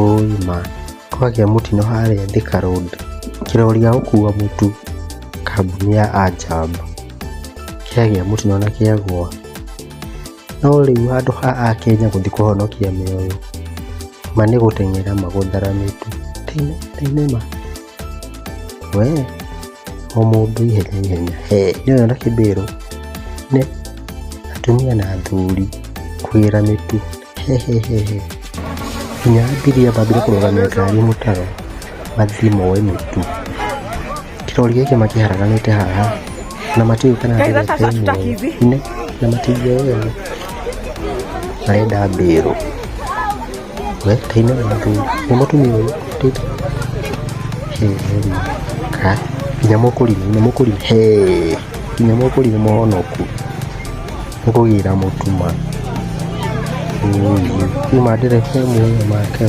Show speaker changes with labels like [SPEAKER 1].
[SPEAKER 1] Ũima kwagĩa mũtino harĩa Thika Road, kĩrori gĩa gũkua mũtu kambuni ya Ajab kĩagĩa mũtino na kĩagwa. No rĩu handũ ha Akenya gũthiĩ kũhonokia mĩoyo, ma nĩ gũteng'era magũthara mĩtu. Thenema we o mũndũ ihenya ihenya. Nĩwona Kĩbĩrũ nĩ atumia na athuri kwĩra mĩtu nginya abiria mambire kũrũgamia ngari mũtaro mathiĩ moe mĩtu. Kĩrori gĩkĩ makĩharaganĩte haha na matiũĩ kana ndĩrete na matingĩoyana marenda mbĩrũ. We taine mathuri nĩ mũtumia ũyũ ũtĩte nginya mũkũrinũ nginya mũkũrinũ mũhonoku mũkũgĩra mũtuma. Rĩu mandereba muoyo make.